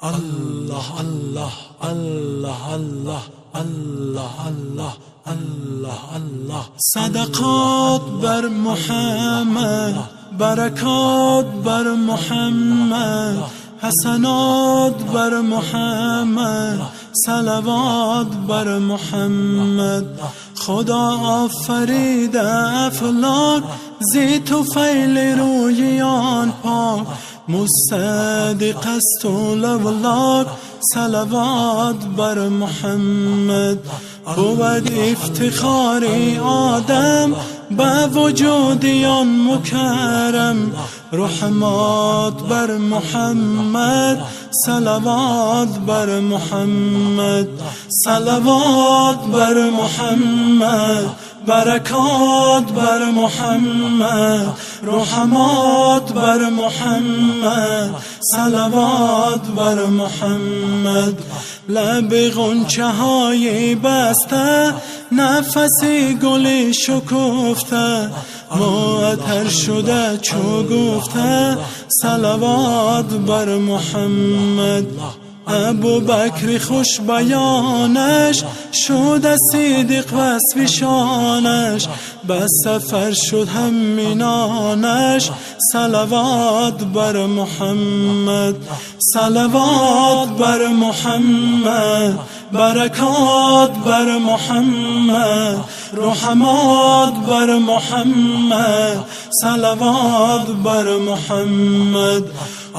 الله الله الله الله الله الله الله الله. صدقات بر محمد، برکات بر محمد، حسنات بر محمد، صلوات بر محمد. خدا آفرید افلاک، زی طفیل رویان پاک، مصدق است و لولاک، صلوات بر محمد. بود افتخاری آدم به وجودیان مکرم، رحمات بر محمد، صلوات بر محمد. صلوات بر محمد، برکات بر محمد، رحمات بر محمد، صلوات بر محمد. لب غنچه های بسته، نفسی گلی شکفته، معطر شده چو گفته، صلوات بر محمد. ابو بکر خوش بیانش، شد صدیق وصف شانش، بس سفر شد هم مینانش، صلوات بر محمد. صلوات بر محمد، برکات بر محمد، رحمات بر محمد، صلوات بر محمد.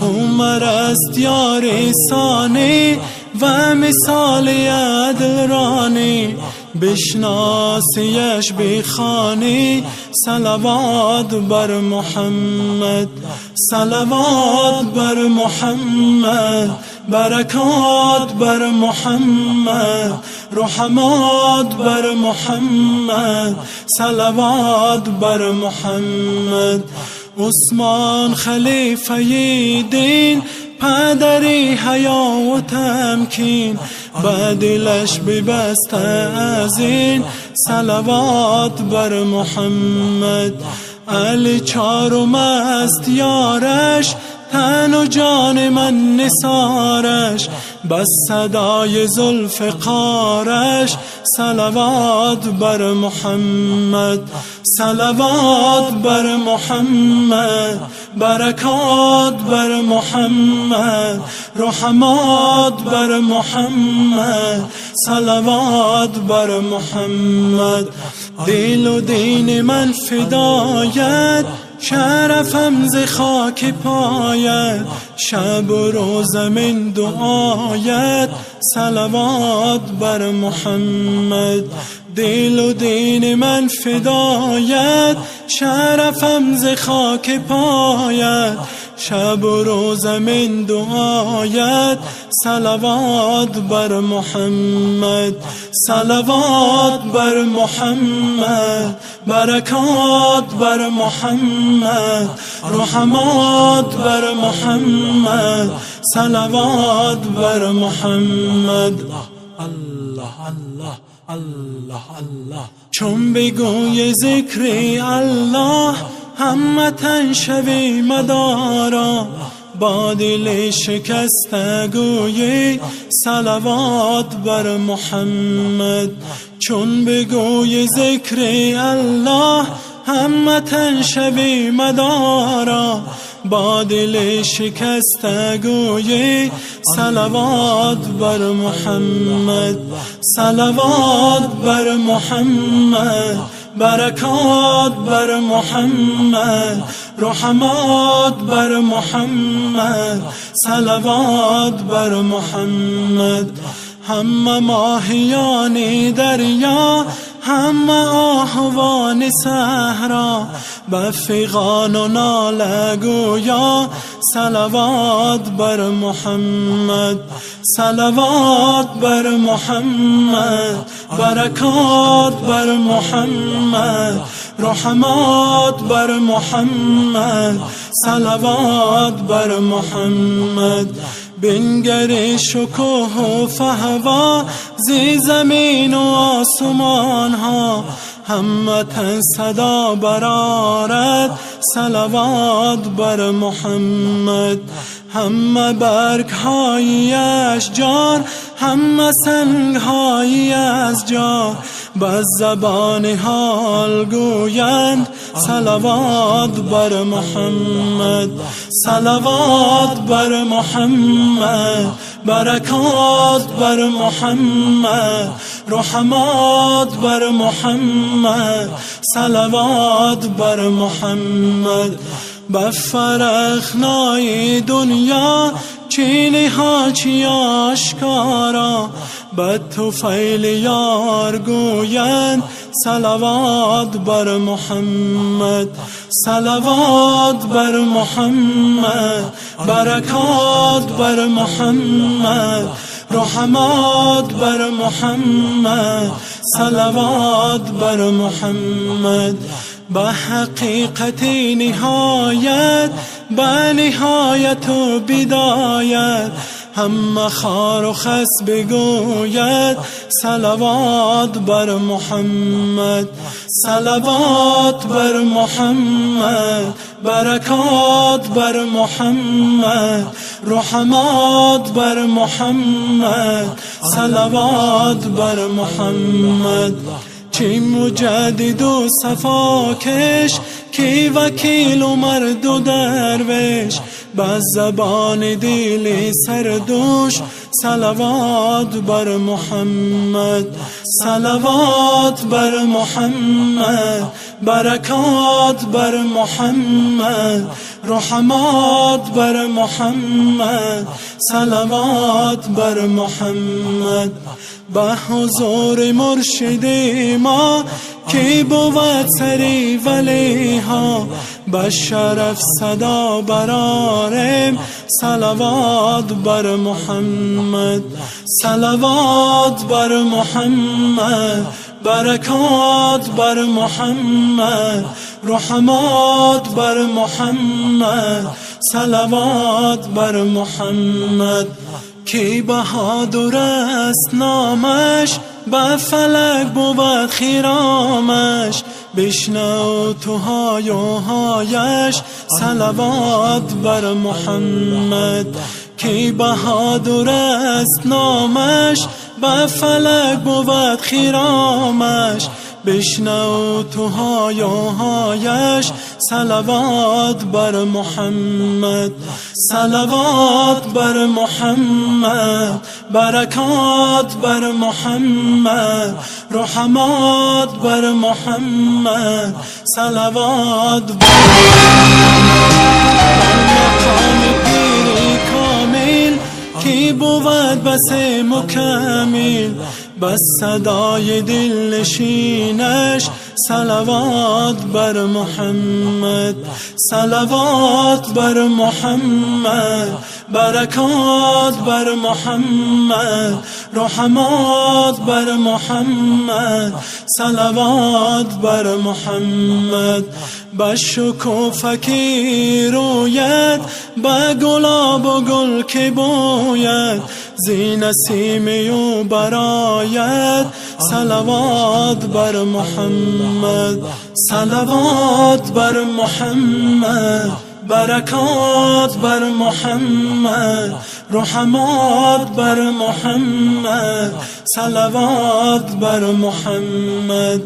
عمر است یار ثانی و مثال عدلانی، بشناسیش بخوانی، صلوات بر محمد. صلوات بر محمد، برکات بر محمد، رحمات بر محمد، صلوات بر محمد. عثمان خلیفه دین، پدری حیا و تمکین، به دلش ببسته از این، صلوات بر محمد. علی چارم است یارش، تن و جان من نثارش، بس صدای ذوالفقارش، صلوات بر محمد. صلوات بر محمد، برکات بر محمد، رحمات بر محمد، صلوات بر محمد. دل و دین من فدایت، شرفم ز خاک پایت، شب و روز من دعایت، صلوات بر محمد. دل و دین من فدایت، شرفم ز خاک پایت، شب و روز من دعایت، صلوات بر محمد. صلوات بر محمد، برکات بر محمد، رحمات بر محمد، صلوات بر محمد. الله الله الله الله. چون بگوی ذکر الله، همتن شوی مدارا، با دل شکسته گویی، صلوات بر محمد. چون بگوی ذکر الله، همتن شوی مدارا، با دل شکسته گویی، صلوات بر محمد. صلوات بر محمد، برکات بر محمد، رحمات بر محمد، صلوات بر محمد. همه ماهیان دریا، همه آهوان صحرا، به فغان و ناله گویا، صلوات بر محمد. صلوات بر محمد، برکات بر محمد، رحمات بر محمد، صلوات بر محمد. بنگر شکوه و فهوا، زی زمین و آسمان ها، همتن صدا برآرد، صلوات بر محمد. همه برگ های اشجار، همه سنگ های از جار، بس زبان حال گویند صلوات بر محمد، صلوات بر محمد، برکات بر محمد، رحمات بر محمد، صلوات بر محمد. به فرخنای دنیا چینی ها چی آشکارا، به طفیل یار گویند صلوات بر محمد، صلوات بر محمد، برکات بر محمد، رحمات بر محمد، صلوات بر محمد. به حقیقتی نهایت، به نهایت و بدایت، همه خار و خس بگوید صلوات بر محمد، صلوات بر محمد، برکات بر محمد، رحمات بر محمد، صلوات بر محمد. چی مجدد و صفاکش، کی وکیل و مرد و درویش، به زبان دل سردوش صلوات بر محمد، صلوات بر محمد، برکات بر محمد، رحمات بر محمد، صلوات بر محمد. به حضور مرشد ما کی بود سری ولی ها، به شرف صدا براریم صلوات بر محمد، صلوات بر محمد، برکات بر محمد، رحمات بر محمد، صلوات بر محمد. کی بهادر است نامش، به فلک بود خیرامش، بشنو تو های و هایش صلوات بر محمد. کی بهادر است نامش، به فلک بود خیرامش، بشنو تو های و هایش صلوات بر محمد، صلوات بر محمد، برکات بر محمد، رحمات بر محمد، صلوات بر محمد. کامل کی بود بس مکمل، بس صدای دل نشینش صلوات بر محمد، صلوات بر محمد، برکات بر محمد، رحمات بر محمد، صلوات بر محمد. به شکوفکی روید، به گلاب و گل که بوید، زی نسیمی و براید صلوات بر محمد، صلوات بر محمد، برکات بر محمد، رحمات بر محمد، صلوات بر محمد.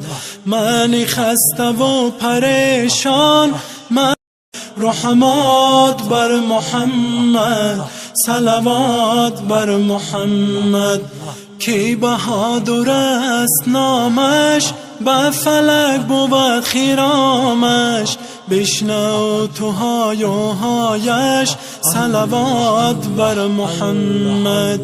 من خسته و پریشان، من رحمات بر محمد، صلوات بر محمد. کی بهادر است نامش، به فلک بود خیرامش، بشنو تو های و هایش صلوات بر محمد.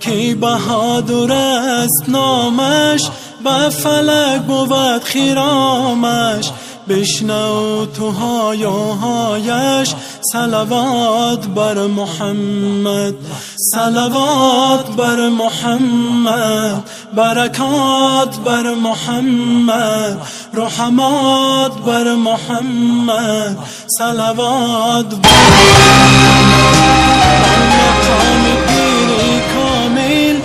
کی بهادر است نامش، به فلک بود خیرامش، بشنو تو های و هایش صلوات بر محمد، صلوات بر محمد، برکات بر محمد، رحمات بر محمد، صلوات بر محمد. کامل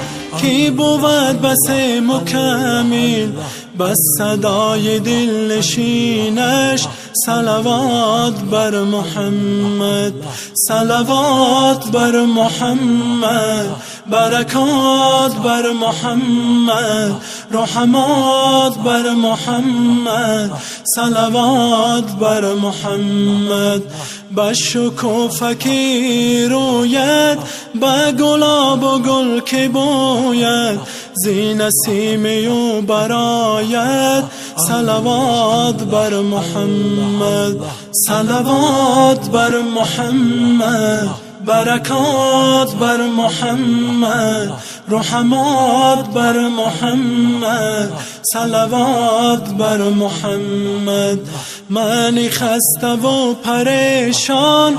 کی بود بس مکمل، بس صدای دل نشینش صلوات بر محمد، صلوات بر محمد، برکات بر محمد، رحمات بر محمد، صلوات بر محمد. به شکوفکی روید، به گلاب و گل که بوید، زی نسیم او براید، صلوات بر محمد، صلوات بر محمد، برکات بر محمد، رحمات بر محمد، صلوات بر محمد. منی خسته و پریشان